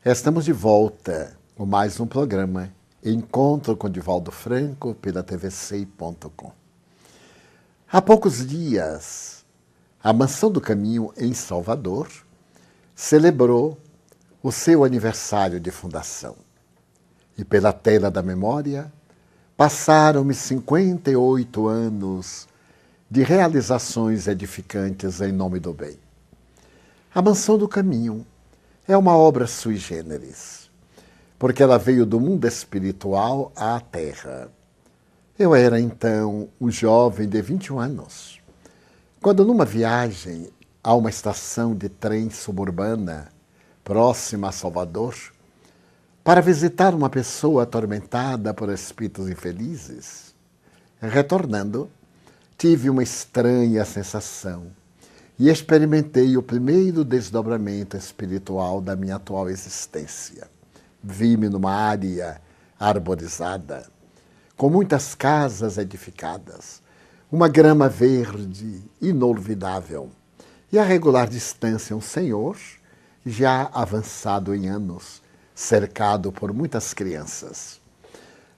Estamos de volta com mais um programa Encontro com Divaldo Franco pela tvc.com. Há poucos dias, a Mansão do Caminho em Salvador celebrou o seu aniversário de fundação. E pela tela da memória, passaram-me 58 anos de realizações edificantes em nome do bem. A Mansão do Caminho é uma obra sui generis, porque ela veio do mundo espiritual à Terra. Eu era, então, um jovem de 21 anos, quando numa viagem a uma estação de trem suburbana, próxima a Salvador, para visitar uma pessoa atormentada por espíritos infelizes, retornando, tive uma estranha sensação e experimentei o primeiro desdobramento espiritual da minha atual existência. Vi-me numa área arborizada, com muitas casas edificadas, uma grama verde inolvidável, e a regular distância um senhor, já avançado em anos, cercado por muitas crianças.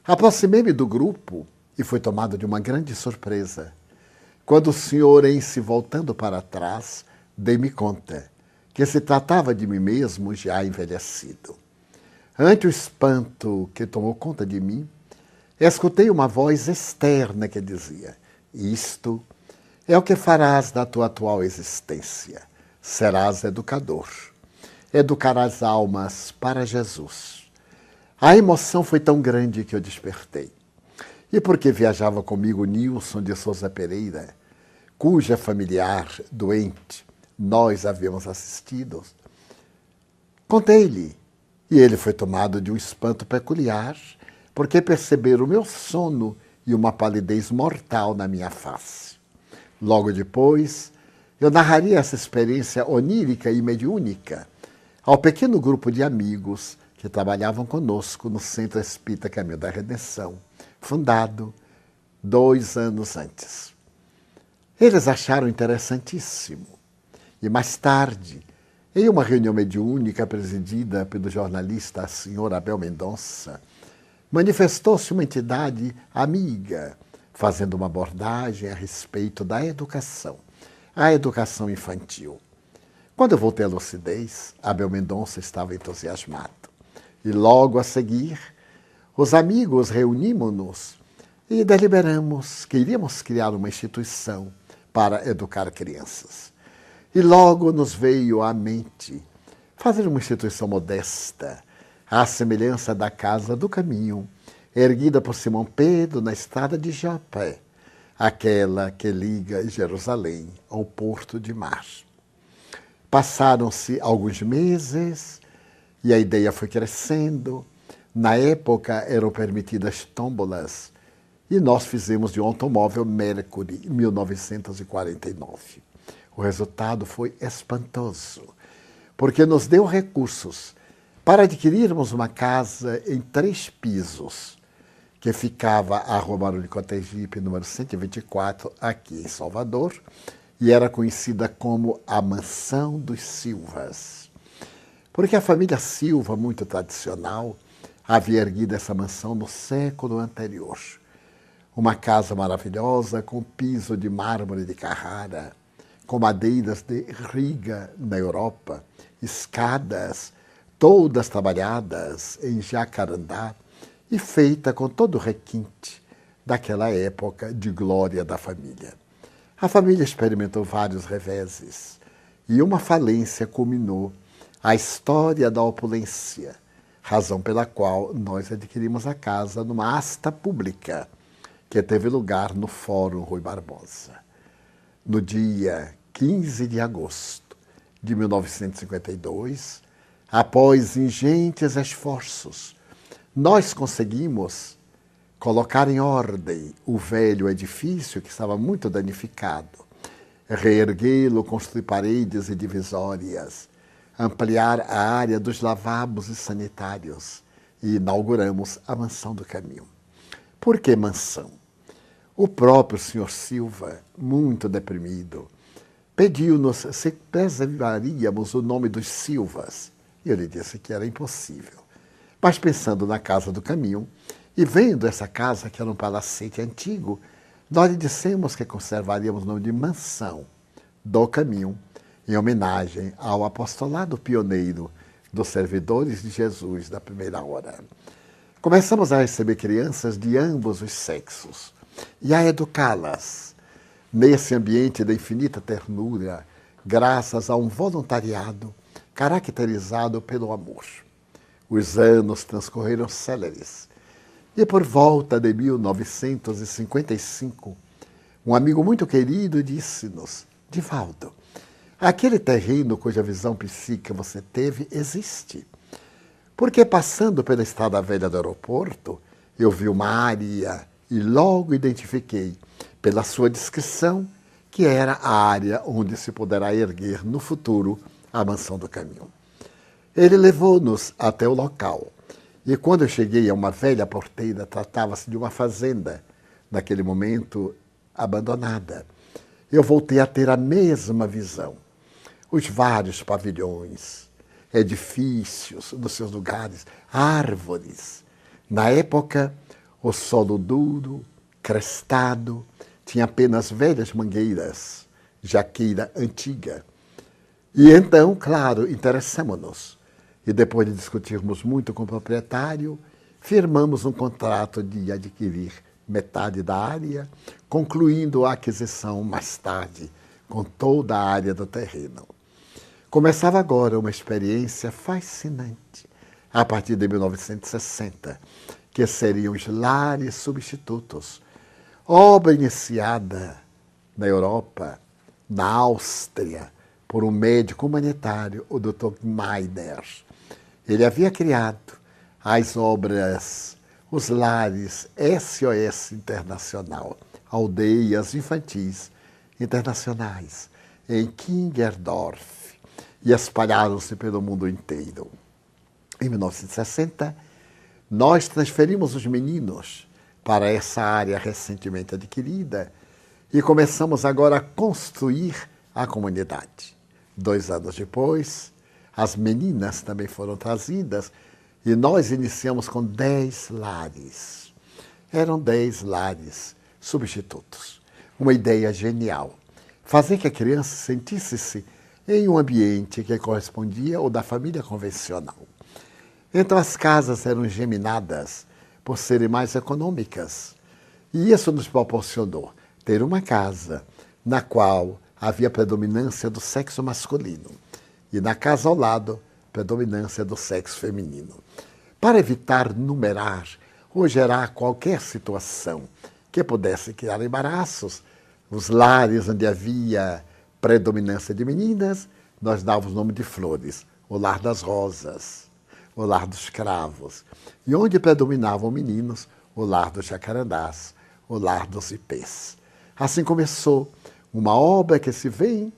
Aproximei-me do grupo e fui tomado de uma grande surpresa. Quando o senhor, em se voltando para trás, dei-me conta que se tratava de mim mesmo já envelhecido. Ante o espanto que tomou conta de mim, escutei uma voz externa que dizia: isto é o que farás da tua atual existência. Serás educador. Educarás almas para Jesus. A emoção foi tão grande que eu despertei. E porque viajava comigo Nilson de Souza Pereira, cuja familiar doente nós havíamos assistido, contei-lhe, e ele foi tomado de um espanto peculiar, porque perceberam o meu sono e uma palidez mortal na minha face. Logo depois, eu narraria essa experiência onírica e mediúnica ao pequeno grupo de amigos que trabalhavam conosco no Centro Espírita Caminho da Redenção, fundado 2 anos antes. Eles acharam interessantíssimo. E mais tarde, em uma reunião mediúnica presidida pelo jornalista Sr. Abel Mendonça, manifestou-se uma entidade amiga, fazendo uma abordagem a respeito da educação, a educação infantil. Quando eu voltei à lucidez, Abel Mendonça estava entusiasmado. E logo a seguir, os amigos reunimos-nos e deliberamos que iríamos criar uma instituição para educar crianças. E logo nos veio à mente fazer uma instituição modesta, à semelhança da Casa do Caminho, erguida por Simão Pedro na estrada de Jopé, aquela que liga Jerusalém ao Porto de Mar. Passaram-se alguns meses e a ideia foi crescendo. Na época eram permitidas tômbolas e nós fizemos de um automóvel Mercury em 1949. O resultado foi espantoso, porque nos deu recursos para adquirirmos uma casa em 3 pisos, que ficava à Rua Barão de Cotegipe, número 124, aqui em Salvador, e era conhecida como a Mansão dos Silvas. Porque a família Silva, muito tradicional, havia erguido essa mansão no século anterior. Uma casa maravilhosa com piso de mármore de Carrara, com madeiras de Riga, na Europa, escadas todas trabalhadas em jacarandá e feita com todo o requinte daquela época de glória da família. A família experimentou vários reveses e uma falência culminou a história da opulência, razão pela qual nós adquirimos a casa numa asta pública que teve lugar no Fórum Rui Barbosa. No dia 15 de agosto de 1952, após ingentes esforços, nós conseguimos colocar em ordem o velho edifício que estava muito danificado, reerguê-lo, construir paredes e divisórias, ampliar a área dos lavabos e sanitários e inauguramos a Mansão do Caminho. Por que mansão? O próprio Sr. Silva, muito deprimido, pediu-nos se preservaríamos o nome dos Silvas, Eu lhe disse que era impossível. Mas pensando na casa do caminho e vendo essa casa que era um palacete antigo, nós lhe dissemos que conservaríamos o nome de Mansão do Caminho, em homenagem ao apostolado pioneiro dos servidores de Jesus da primeira hora. Começamos a receber crianças de ambos os sexos e a educá-las nesse ambiente da infinita ternura, graças a um voluntariado caracterizado pelo amor. Os anos transcorreram céleres e por volta de 1955, um amigo muito querido disse-nos: Divaldo, aquele terreno cuja visão psíquica você teve existe. Porque passando pela estrada velha do aeroporto, eu vi uma área e logo identifiquei, pela sua descrição, que era a área onde se poderá erguer no futuro a Mansão do Caminho. Ele levou-nos até o local, e quando eu cheguei a uma velha porteira, tratava-se de uma fazenda, naquele momento abandonada. Eu voltei a ter a mesma visão. Os vários pavilhões, edifícios nos seus lugares, árvores. Na época, o solo duro, crestado, tinha apenas velhas mangueiras, jaqueira antiga. E então, claro, interessamos-nos. E depois de discutirmos muito com o proprietário, firmamos um contrato de adquirir metade da área, concluindo a aquisição mais tarde, com toda a área do terreno. Começava agora uma experiência fascinante, a partir de 1960, que seriam os lares substitutos, obra iniciada na Europa, na Áustria, por um médico humanitário, o Dr. Meiner. Ele havia criado as obras, os lares SOS Internacional, aldeias infantis internacionais, em Kingerdorf, e espalharam-se pelo mundo inteiro. Em 1960, nós transferimos os meninos para essa área recentemente adquirida e começamos agora a construir a comunidade. 2 anos depois, as meninas também foram trazidas e nós iniciamos com 10 lares. Eram 10 lares substitutos. Uma ideia genial. Fazer que a criança sentisse-se em um ambiente que correspondia ao da família convencional. Então as casas eram geminadas por serem mais econômicas. E isso nos proporcionou ter uma casa na qual havia predominância do sexo masculino e na casa ao lado, predominância do sexo feminino. Para evitar numerar ou gerar qualquer situação que pudesse criar embaraços, os lares onde havia predominância de meninas, nós dávamos o nome de flores, o lar das rosas, o lar dos cravos. E onde predominavam meninos, o lar dos jacarandás, o lar dos ipês. Assim começou uma obra que se vem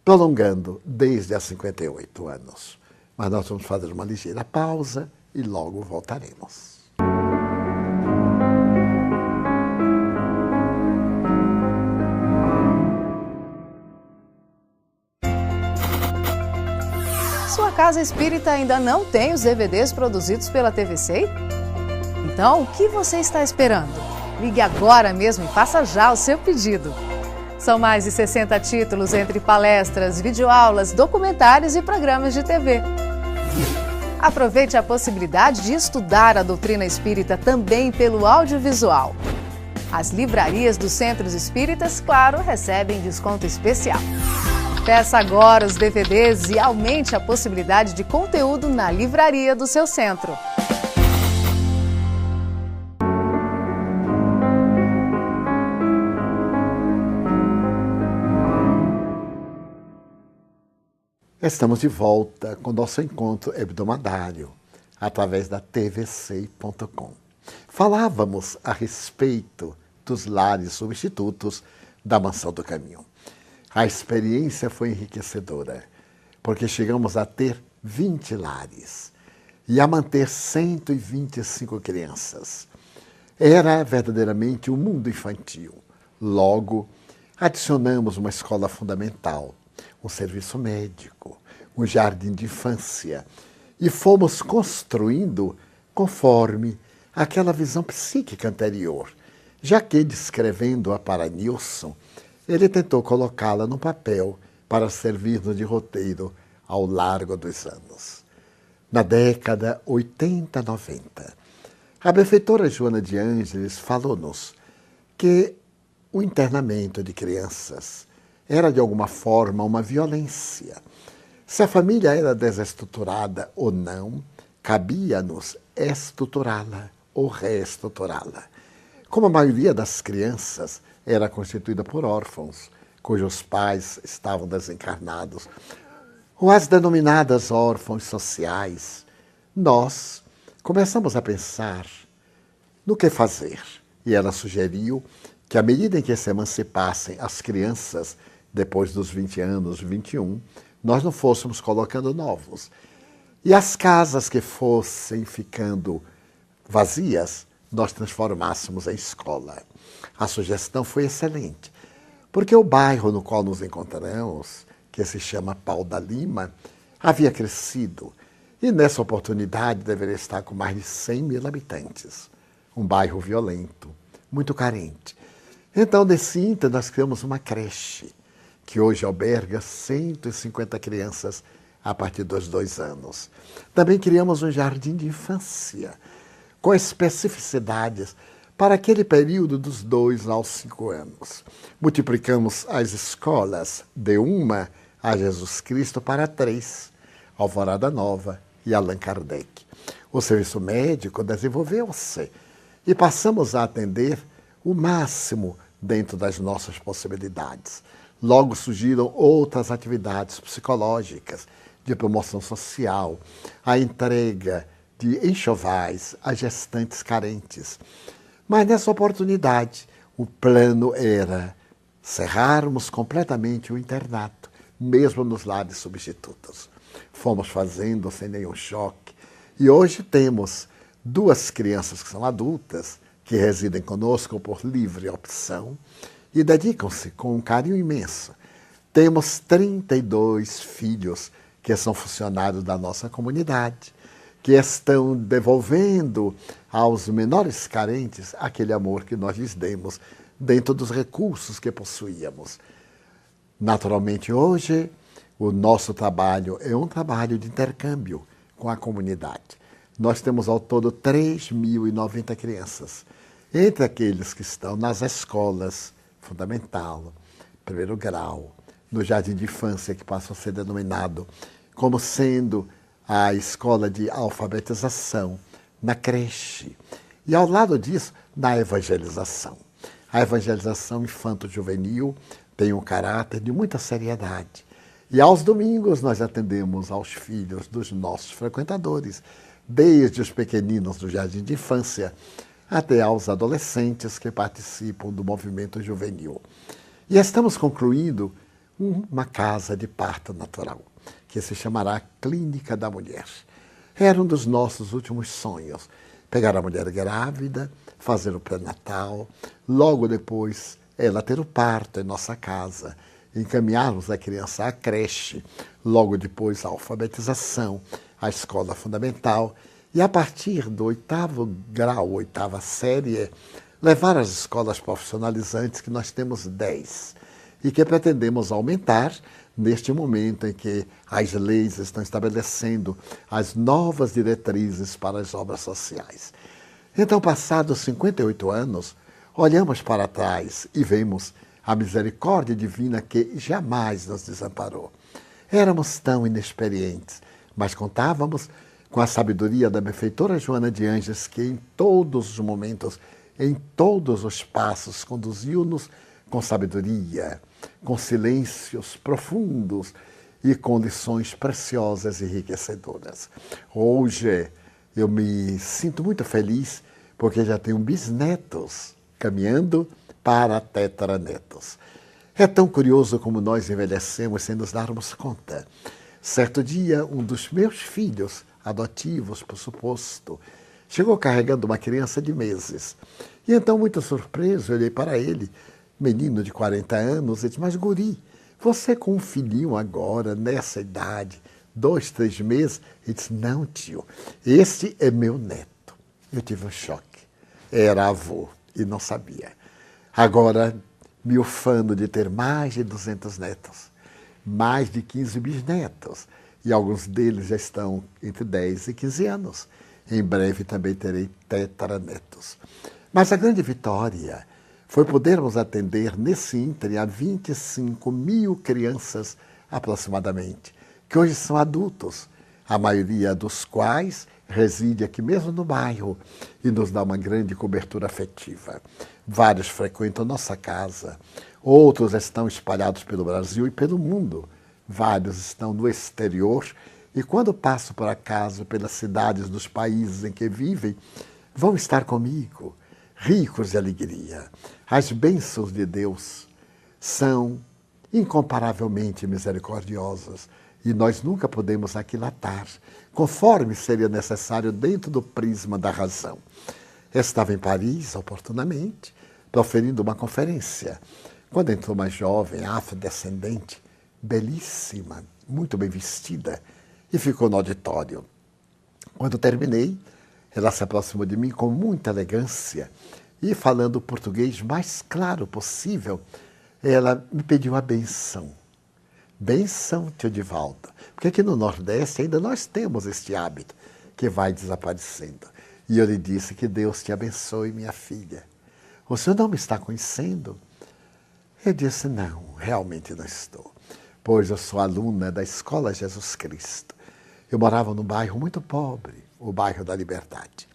prolongando desde há 58 anos. Mas nós vamos fazer uma ligeira pausa e logo voltaremos. Sua casa espírita ainda não tem os DVDs produzidos pela TVC? Então, o que você está esperando? Ligue agora mesmo e faça já o seu pedido. São mais de 60 títulos entre palestras, videoaulas, documentários e programas de TV. Aproveite a possibilidade de estudar a doutrina espírita também pelo audiovisual. As livrarias dos centros espíritas, claro, recebem desconto especial. Peça agora os DVDs e aumente a possibilidade de conteúdo na livraria do seu centro. Estamos de volta com nosso encontro hebdomadário, através da tvc.com. Falávamos a respeito dos lares substitutos da Mansão do Caminho. A experiência foi enriquecedora, porque chegamos a ter 20 lares e a manter 125 crianças. Era verdadeiramente um mundo infantil. Logo, adicionamos uma escola fundamental, um serviço médico, um jardim de infância e fomos construindo conforme aquela visão psíquica anterior, já que, descrevendo-a para Nilson, ele tentou colocá-la no papel para servir-nos de roteiro ao largo dos anos. Na década 80, 90, a benfeitora Joana de Ângeles falou-nos que o internamento de crianças era, de alguma forma, uma violência. Se a família era desestruturada ou não, cabia-nos estruturá-la ou reestruturá-la. Como a maioria das crianças era constituída por órfãos, cujos pais estavam desencarnados, ou as denominadas órfãos sociais, nós começamos a pensar no que fazer. E ela sugeriu que, à medida em que se emancipassem as crianças, depois dos 20 anos, 21, nós não fôssemos colocando novos. E as casas que fossem ficando vazias, nós transformássemos em escola. A sugestão foi excelente, porque o bairro no qual nos encontramos, que se chama Pau da Lima, havia crescido e nessa oportunidade deveria estar com mais de 100 mil habitantes. Um bairro violento, muito carente. Então, nesse ínter, nós criamos uma creche, que hoje alberga 150 crianças a partir dos 2 anos. Também criamos um jardim de infância, com especificidades para aquele período dos 2 aos 5 anos. Multiplicamos as escolas de uma a Jesus Cristo para 3, Alvorada Nova e Allan Kardec. O serviço médico desenvolveu-se e passamos a atender o máximo dentro das nossas possibilidades. Logo surgiram outras atividades psicológicas, de promoção social, a entrega de enxovais a gestantes carentes. Mas nessa oportunidade, o plano era cerrarmos completamente o internato, mesmo nos lares substitutos. Fomos fazendo sem nenhum choque. E hoje temos 2 crianças que são adultas, que residem conosco por livre opção e dedicam-se com um carinho imenso. Temos 32 filhos que são funcionários da nossa comunidade, que estão devolvendo aos menores carentes aquele amor que nós lhes demos dentro dos recursos que possuíamos. Naturalmente, hoje, o nosso trabalho é um trabalho de intercâmbio com a comunidade. Nós temos ao todo 3.090 crianças, entre aqueles que estão nas escolas fundamental, primeiro grau, no jardim de infância, que passa a ser denominado como sendo a escola de alfabetização, na creche. E ao lado disso, na evangelização. A evangelização infanto-juvenil tem um caráter de muita seriedade. E aos domingos nós atendemos aos filhos dos nossos frequentadores, desde os pequeninos do jardim de infância até aos adolescentes que participam do movimento juvenil. E estamos concluindo uma casa de parto natural, que se chamará Clínica da Mulher. Era um dos nossos últimos sonhos, pegar a mulher grávida, fazer o pré-natal, logo depois ela ter o parto em nossa casa, encaminharmos a criança à creche, logo depois a alfabetização, a escola fundamental, e a partir do 8º grau, 8ª série, levar as escolas profissionalizantes, que nós temos 10, e que pretendemos aumentar neste momento em que as leis estão estabelecendo as novas diretrizes para as obras sociais. Então, passados 58 anos, olhamos para trás e vemos a misericórdia divina que jamais nos desamparou. Éramos tão inexperientes, mas contávamos com a sabedoria da benfeitora Joana de Ângeles, que em todos os momentos, em todos os passos, conduziu-nos com sabedoria, com silêncios profundos e com lições preciosas e enriquecedoras. Hoje eu me sinto muito feliz porque já tenho bisnetos caminhando para tetranetos. É tão curioso como nós envelhecemos sem nos darmos conta. Certo dia, um dos meus filhos, adotivos, por suposto, chegou carregando uma criança de meses. E então, muito surpreso, eu olhei para ele, menino de 40 anos, e disse: mas guri, você com um filhinho agora, nessa idade, 2, 3 meses. Ele disse, não, tio, este é meu neto. Eu tive um choque. Era avô e não sabia. Agora, me ufano de ter mais de 200 netos, mais de 15 bisnetos, e alguns deles já estão entre 10 e 15 anos. Em breve também terei tetranetos. Mas a grande vitória foi podermos atender nesse ínterim a 25 mil crianças aproximadamente, que hoje são adultos, a maioria dos quais reside aqui mesmo no bairro e nos dá uma grande cobertura afetiva. Vários frequentam nossa casa, outros estão espalhados pelo Brasil e pelo mundo, vários estão no exterior e quando passo por acaso pelas cidades dos países em que vivem, vão estar comigo, ricos de alegria. As bênçãos de Deus são incomparavelmente misericordiosas e nós nunca podemos aquilatar, conforme seria necessário dentro do prisma da razão. Estava em Paris, oportunamente, proferindo uma conferência, quando entrou uma jovem afrodescendente, belíssima, muito bem vestida, e ficou no auditório. Quando terminei, ela se aproximou de mim com muita elegância e, falando o português mais claro possível, ela me pediu a benção. Benção, tio Divaldo, porque aqui no Nordeste ainda nós temos este hábito que vai desaparecendo. E eu lhe disse que Deus te abençoe, minha filha. O senhor não me está conhecendo? Eu disse, não, realmente não estou, pois eu sou aluna da Escola Jesus Cristo. Eu morava num bairro muito pobre, o bairro da Liberdade.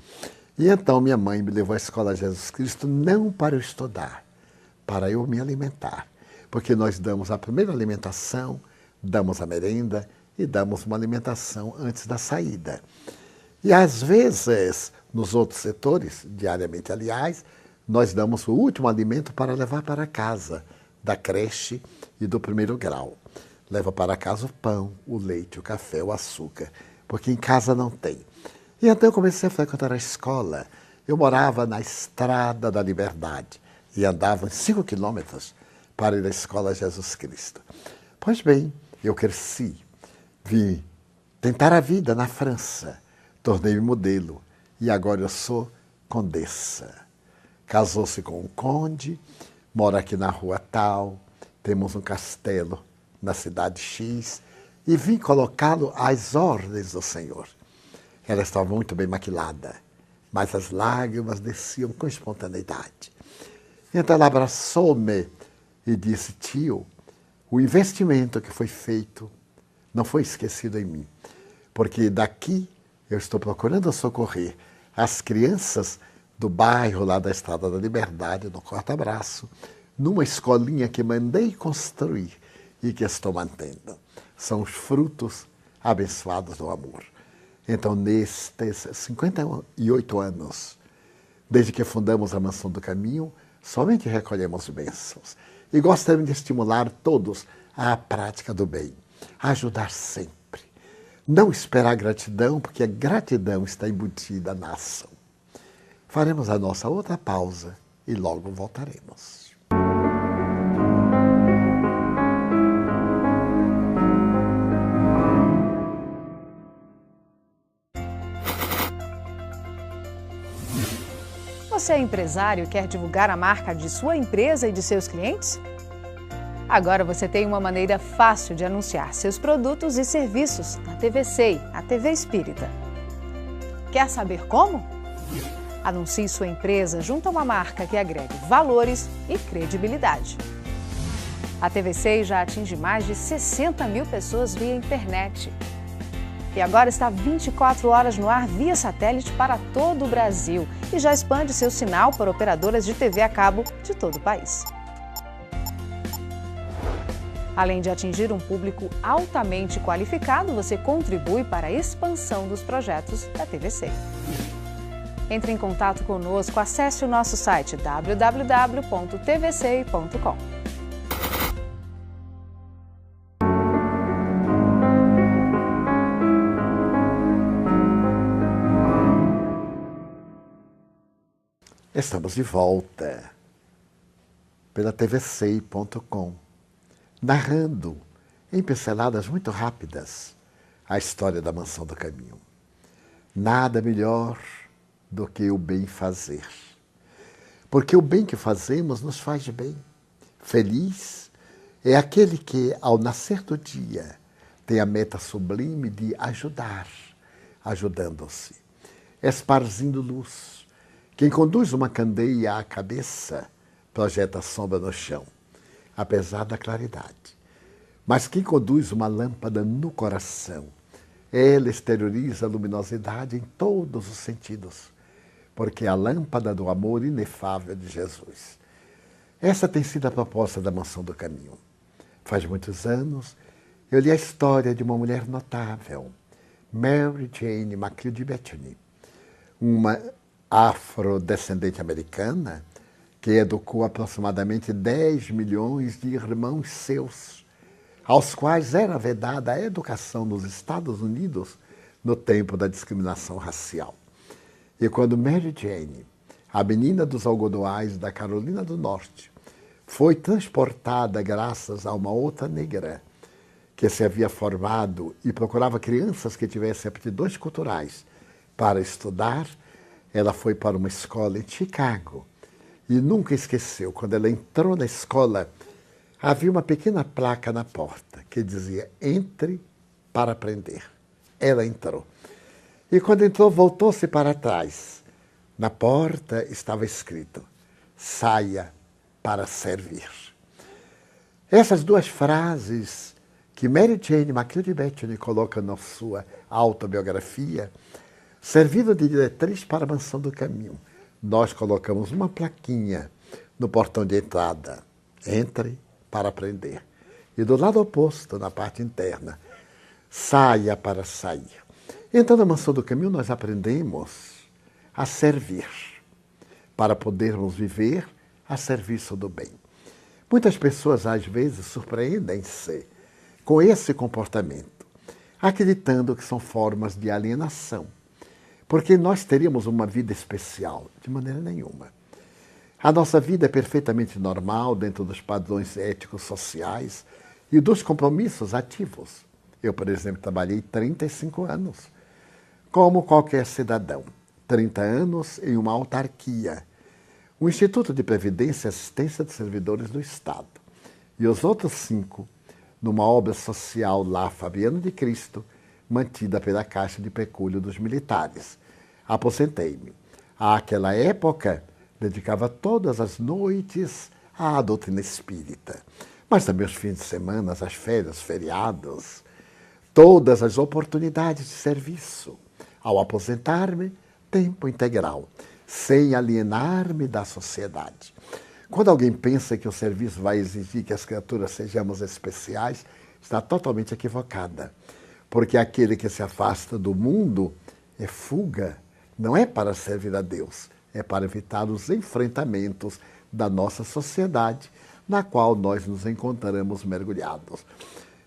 E então minha mãe me levou à Escola Jesus Cristo não para eu estudar, para eu me alimentar. Porque nós damos a primeira alimentação, damos a merenda e damos uma alimentação antes da saída. E às vezes, nos outros setores, diariamente aliás, nós damos o último alimento para levar para casa, da creche e do primeiro grau. Leva para casa o pão, o leite, o café, o açúcar, porque em casa não tem. E então eu comecei a frequentar a escola. Eu morava na Estrada da Liberdade e andava 5 quilômetros para ir à Escola Jesus Cristo. Pois bem, eu cresci, vim tentar a vida na França, tornei-me modelo e agora eu sou condessa. Casou-se com um conde, mora aqui na rua tal, temos um castelo na cidade X e vim colocá-lo às ordens do Senhor. Ela estava muito bem maquilada, mas as lágrimas desciam com espontaneidade. Então ela abraçou-me e disse, tio, o investimento que foi feito não foi esquecido em mim, porque daqui eu estou procurando socorrer as crianças do bairro lá da Estrada da Liberdade, no Corta-Braço, numa escolinha que mandei construir e que estou mantendo. São os frutos abençoados do amor. Então, nestes 58 anos, desde que fundamos a Mansão do Caminho, somente recolhemos bênçãos. E gostaria de estimular todos à prática do bem, a ajudar sempre. Não esperar gratidão, porque a gratidão está embutida na ação. Faremos a nossa outra pausa e logo voltaremos. Você é empresário e quer divulgar a marca de sua empresa e de seus clientes? Agora você tem uma maneira fácil de anunciar seus produtos e serviços na TV SEI, a TV Espírita. Quer saber como? Anuncie sua empresa junto a uma marca que agregue valores e credibilidade. A TV SEI já atinge mais de 60 mil pessoas via internet. E agora está 24 horas no ar via satélite para todo o Brasil e já expande seu sinal para operadoras de TV a cabo de todo o país. Além de atingir um público altamente qualificado, você contribui para a expansão dos projetos da TV SEI. Entre em contato conosco, acesse o nosso site www.tvsei.com. Estamos de volta pela tvsei.com, narrando em pinceladas muito rápidas a história da Mansão do Caminho. Nada melhor do que o bem fazer. Porque o bem que fazemos nos faz bem. Feliz é aquele que, ao nascer do dia, tem a meta sublime de ajudar, ajudando-se, esparzindo luz. Quem conduz uma candeia à cabeça projeta a sombra no chão, apesar da claridade. Mas quem conduz uma lâmpada no coração, ela exterioriza a luminosidade em todos os sentidos, porque é a lâmpada do amor inefável de Jesus. Essa tem sido a proposta da Mansão do Caminho. Faz muitos anos, eu li a história de uma mulher notável, Mary Jane McLeod Bethany, uma afrodescendente americana que educou aproximadamente 10 milhões de irmãos seus, aos quais era vedada a educação nos Estados Unidos no tempo da discriminação racial. E quando Mary Jane, a menina dos algodoais da Carolina do Norte, foi transportada graças a uma outra negra que se havia formado e procurava crianças que tivessem aptidões culturais para estudar, ela foi para uma escola em Chicago e nunca esqueceu, quando ela entrou na escola, havia uma pequena placa na porta que dizia: entre para aprender. Ela entrou. E quando entrou, voltou-se para trás. Na porta estava escrito: saia para servir. Essas duas frases que Mary Jane McLeod Bethany coloca na sua autobiografia serviram de diretriz para a Mansão do Caminho. Nós colocamos uma plaquinha no portão de entrada: entre para aprender. E do lado oposto, na parte interna, saia para sair. Então, na Mansão do Caminho, nós aprendemos a servir, para podermos viver a serviço do bem. Muitas pessoas, às vezes, surpreendem-se com esse comportamento, acreditando que são formas de alienação, porque nós teríamos uma vida especial. De maneira nenhuma. A nossa vida é perfeitamente normal dentro dos padrões éticos sociais e dos compromissos ativos. Eu, por exemplo, trabalhei 35 anos, como qualquer cidadão. 30 anos em uma autarquia, o Instituto de Previdência e Assistência de Servidores do Estado, e os outros 5 numa obra social lá, Fabiano de Cristo, mantida pela Caixa de Pecúlio dos Militares. Aposentei-me. Àquela época, dedicava todas as noites à doutrina espírita, mas também os fins de semana, as férias, feriados, todas as oportunidades de serviço. Ao aposentar-me, tempo integral, sem alienar-me da sociedade. Quando alguém pensa que o serviço vai exigir que as criaturas sejamos especiais, está totalmente equivocada, porque aquele que se afasta do mundo é fuga, não é para servir a Deus, é para evitar os enfrentamentos da nossa sociedade, na qual nós nos encontramos mergulhados.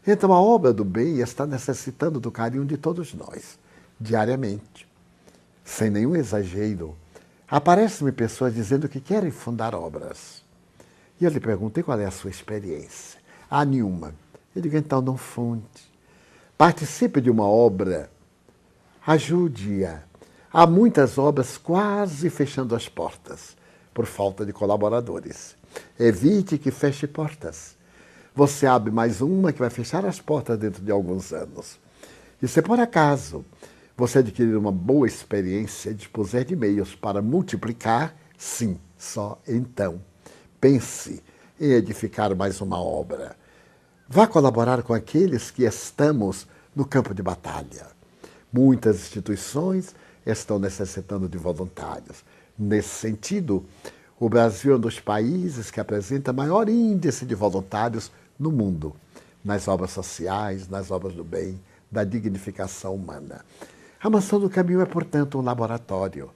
Então, a obra do bem está necessitando do carinho de todos nós, diariamente. Sem nenhum exagero, aparecem-me pessoas dizendo que querem fundar obras. E eu lhe perguntei qual é a sua experiência. Ah, nenhuma. Eu digo, então não funde. Participe de uma obra, ajude-a. Há muitas obras quase fechando as portas, por falta de colaboradores. Evite que feche portas. Você abre mais uma que vai fechar as portas dentro de alguns anos. E se por acaso você adquirir uma boa experiência e dispuser de meios para multiplicar, sim, só então. Pense em edificar mais uma obra. Vá colaborar com aqueles que estamos no campo de batalha. Muitas instituições estão necessitando de voluntários. Nesse sentido, o Brasil é um dos países que apresenta maior índice de voluntários no mundo, nas obras sociais, nas obras do bem, da dignificação humana. A Mansão do Caminho é, portanto, um laboratório.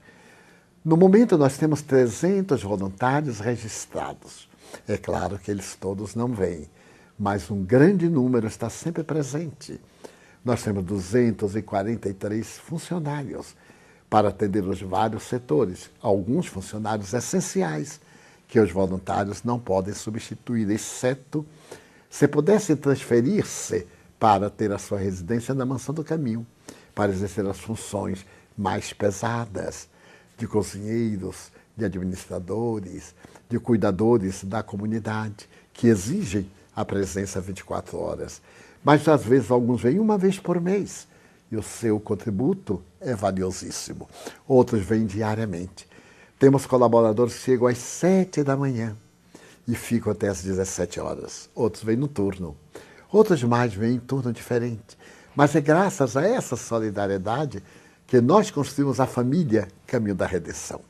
No momento, nós temos 300 voluntários registrados. É claro que eles todos não vêm, mas um grande número está sempre presente. Nós temos 243 funcionários para atender os vários setores, alguns funcionários essenciais que os voluntários não podem substituir, exceto se pudessem transferir-se para ter a sua residência na Mansão do Caminho, para exercer as funções mais pesadas de cozinheiros, de administradores, de cuidadores da comunidade, que exigem a presença 24 horas. Mas, às vezes, alguns vêm uma vez por mês e o seu contributo é valiosíssimo. Outros vêm diariamente. Temos colaboradores que chegam às 7 da manhã e ficam até às 17 horas. Outros vêm no turno. Outros mais vêm em turno diferente. Mas é graças a essa solidariedade que nós construímos a família Caminho da Redenção.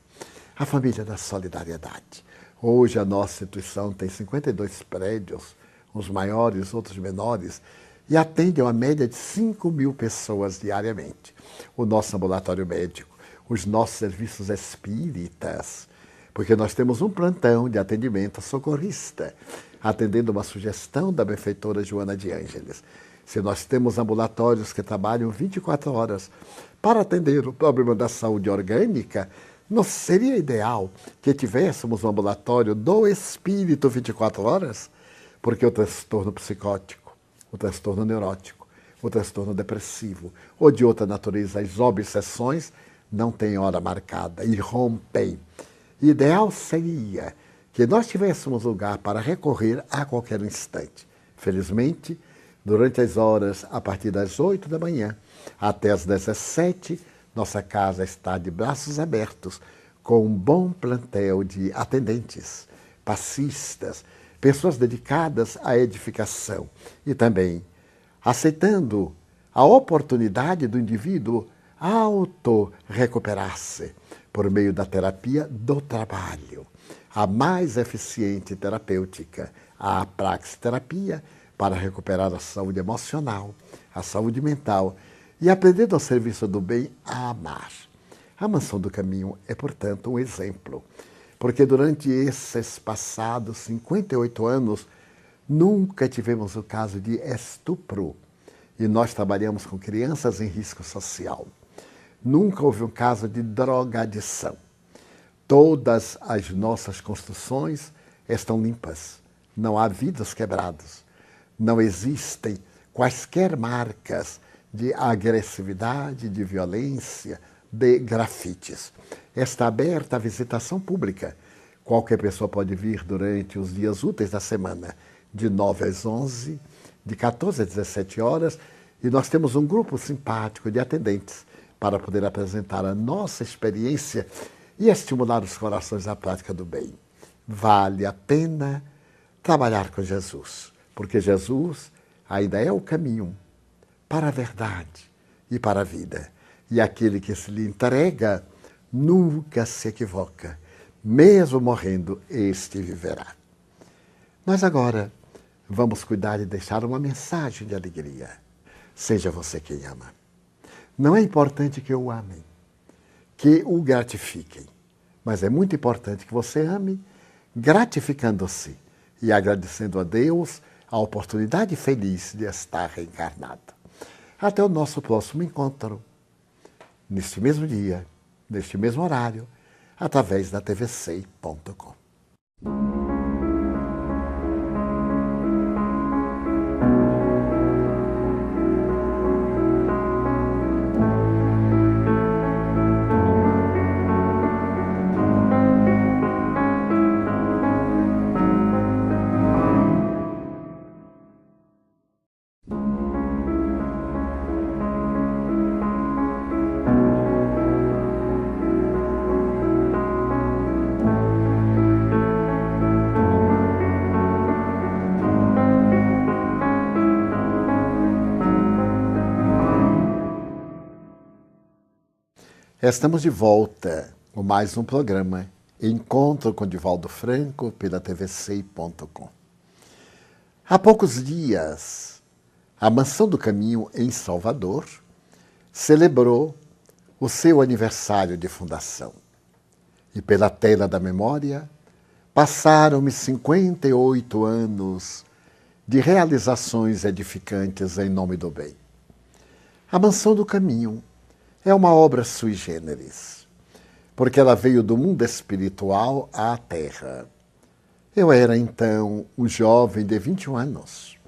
A família da solidariedade. Hoje a nossa instituição tem 52 prédios, uns maiores, outros menores, e atende uma média de 5.000 pessoas diariamente. O nosso ambulatório médico, os nossos serviços espíritas, porque nós temos um plantão de atendimento socorrista, atendendo uma sugestão da benfeitora Joana de Ângeles. Se nós temos ambulatórios que trabalham 24 horas para atender o problema da saúde orgânica, não seria ideal que tivéssemos um ambulatório do espírito 24 horas? Porque o transtorno psicótico, o transtorno neurótico, o transtorno depressivo ou de outra natureza, as obsessões, não têm hora marcada e rompem. Ideal seria que nós tivéssemos lugar para recorrer a qualquer instante. Felizmente, durante as horas a partir das 8 da manhã até as 17, nossa casa está de braços abertos, com um bom plantel de atendentes, passistas, pessoas dedicadas à edificação e também aceitando a oportunidade do indivíduo auto-recuperar-se por meio da terapia do trabalho. A mais eficiente terapêutica, a praxiterapia, para recuperar a saúde emocional, a saúde mental e aprender ao serviço do bem a amar. A Mansão do Caminho é, portanto, um exemplo, porque durante esses passados 58 anos nunca tivemos o caso de estupro e nós trabalhamos com crianças em risco social. Nunca houve um caso de drogadição. Todas as nossas construções estão limpas, não há vidros quebrados, não existem quaisquer marcas de agressividade, de violência, de grafites. Está aberta a visitação pública. Qualquer pessoa pode vir durante os dias úteis da semana, de 9 às 11, de 14 às 17 horas, e nós temos um grupo simpático de atendentes para poder apresentar a nossa experiência e estimular os corações à prática do bem. Vale a pena trabalhar com Jesus, porque Jesus ainda é o caminho para a verdade e para a vida. E aquele que se lhe entrega nunca se equivoca. Mesmo morrendo, este viverá. Nós agora vamos cuidar de deixar uma mensagem de alegria. Seja você quem ama. Não é importante que o amem, que o gratifiquem, mas é muito importante que você ame gratificando-se e agradecendo a Deus a oportunidade feliz de estar reencarnado. Até o nosso próximo encontro, neste mesmo dia, neste mesmo horário, através da tvsei.com. Estamos de volta com mais um programa, Encontro com Divaldo Franco, pela tvsei.com. Há poucos dias, a Mansão do Caminho, em Salvador, celebrou o seu aniversário de fundação. E pela tela da memória, passaram-me 58 anos de realizações edificantes em nome do bem. A Mansão do Caminho é uma obra sui generis, porque ela veio do mundo espiritual à Terra. Eu era, então, um jovem de 21 anos,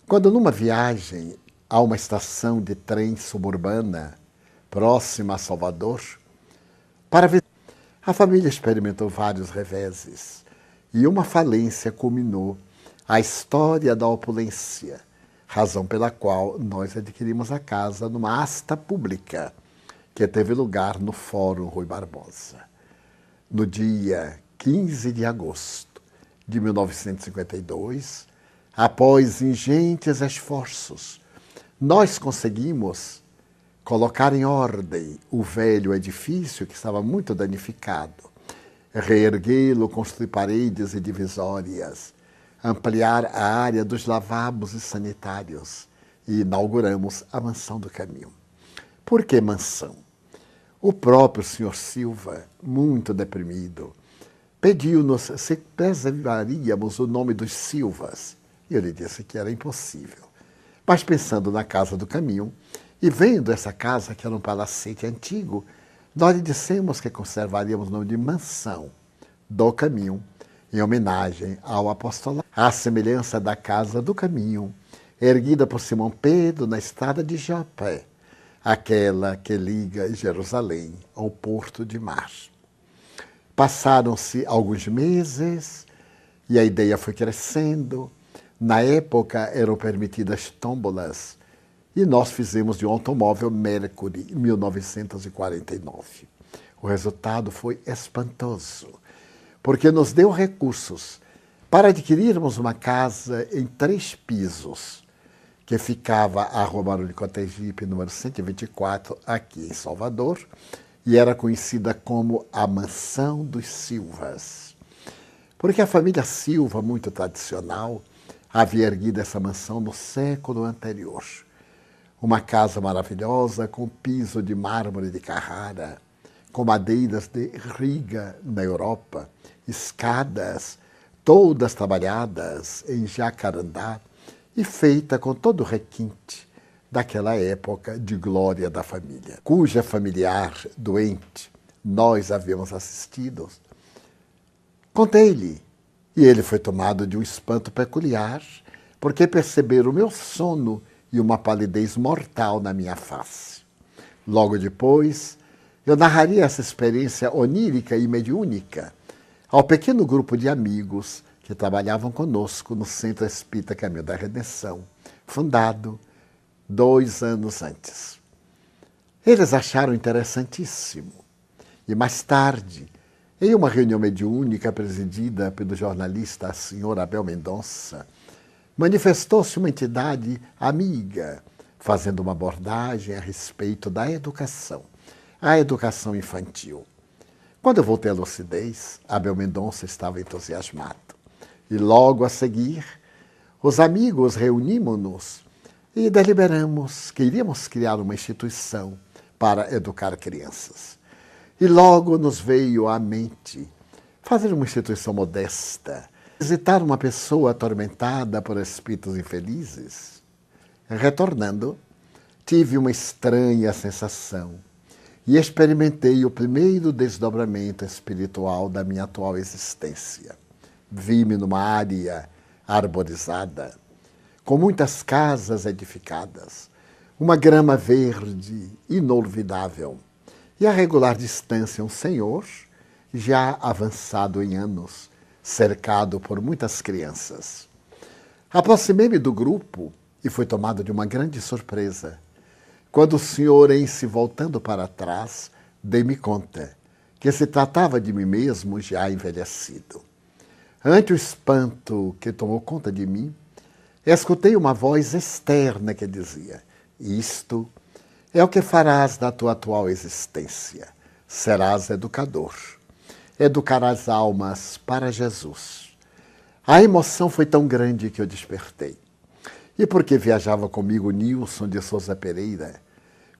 Quando numa viagem a uma estação de trem suburbana próxima a Salvador, para ver, a família experimentou vários reveses e uma falência culminou a história da opulência, razão pela qual nós adquirimos a casa numa asta pública que teve lugar no Fórum Rui Barbosa. No dia 15 de agosto de 1952, após ingentes esforços, nós conseguimos colocar em ordem o velho edifício que estava muito danificado, reerguê-lo, construir paredes e divisórias, ampliar a área dos lavabos e sanitários e inauguramos a Mansão do Caminho. Por que mansão? O próprio Sr. Silva, muito deprimido, pediu-nos se preservaríamos o nome dos Silvas. E eu lhe disse que era impossível. Mas pensando na Casa do Caminho e vendo essa casa, que era um palacete antigo, nós lhe dissemos que conservaríamos o nome de Mansão do Caminho, em homenagem ao apostolado, à semelhança da Casa do Caminho, erguida por Simão Pedro na estrada de Jopé, aquela que liga Jerusalém ao Porto de Mar. Passaram-se alguns meses e a ideia foi crescendo. Na época eram permitidas tômbolas e nós fizemos de um automóvel Mercury em 1949. O resultado foi espantoso, porque nos deu recursos para adquirirmos uma casa em 3 pisos, que ficava à Rua Barão de Cotegipe, número 124, aqui em Salvador, e era conhecida como a Mansão dos Silvas. Porque a família Silva, muito tradicional, havia erguido essa mansão no século anterior. Uma casa maravilhosa com piso de mármore de Carrara, com madeiras de Riga, na Europa, escadas, todas trabalhadas em jacarandá e feita com todo o requinte daquela época de glória da família, cuja familiar doente nós havíamos assistido. Contei-lhe, e ele foi tomado de um espanto peculiar, porque perceberam o meu sono e uma palidez mortal na minha face. Logo depois, eu narraria essa experiência onírica e mediúnica ao pequeno grupo de amigos que trabalhavam conosco no Centro Espírita Caminho da Redenção, fundado 2 anos antes. Eles acharam interessantíssimo. E mais tarde, em uma reunião mediúnica presidida pelo jornalista Sr. Abel Mendonça, manifestou-se uma entidade amiga, fazendo uma abordagem a respeito da educação, a educação infantil. Quando eu voltei à lucidez, Abel Mendonça estava entusiasmado. E logo a seguir, os amigos reunimos-nos e deliberamos que iríamos criar uma instituição para educar crianças. E logo nos veio à mente fazer uma instituição modesta, visitar uma pessoa atormentada por espíritos infelizes. Retornando, tive uma estranha sensação e experimentei o primeiro desdobramento espiritual da minha atual existência. Vi-me numa área arborizada, com muitas casas edificadas, uma grama verde inolvidável, e a regular distância um senhor, já avançado em anos, cercado por muitas crianças. Aproximei-me do grupo e fui tomado de uma grande surpresa. Quando o senhor, em se voltando para trás, dei-me conta que se tratava de mim mesmo já envelhecido. Ante o espanto que tomou conta de mim, escutei uma voz externa que dizia: isto é o que farás da tua atual existência. Serás educador. Educarás almas para Jesus. A emoção foi tão grande que eu despertei. E porque viajava comigo Nilson de Souza Pereira,